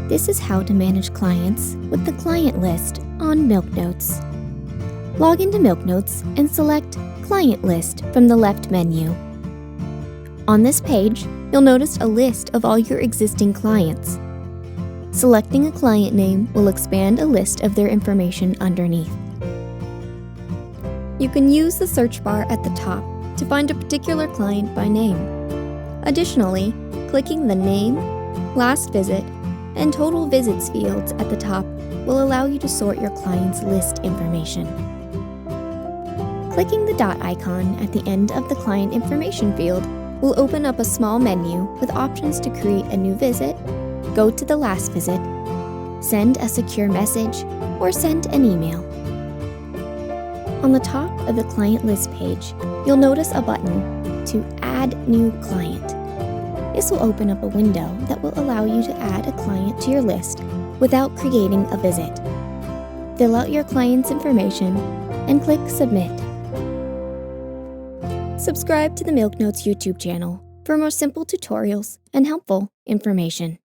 This is how to manage clients with the client list on MilkNotes. Log into MilkNotes and select Client List from the left menu. On this page, you'll notice a list of all your existing clients. Selecting a client name will expand a list of their information underneath. You can use the search bar at the top to find a particular client by name. Additionally, clicking the name, last visit, and total visits fields at the top will allow you to sort your client's list information. Clicking the dot icon at the end of the client information field will open up a small menu with options to create a new visit, go to the last visit, send a secure message, or send an email. On the top of the client list page, you'll notice a button to Add New Client. This will open up a window that will allow you to add a client to your list without creating a visit. Fill out your client's information and click Submit. Subscribe to the MilkNotes YouTube channel for more simple tutorials and helpful information.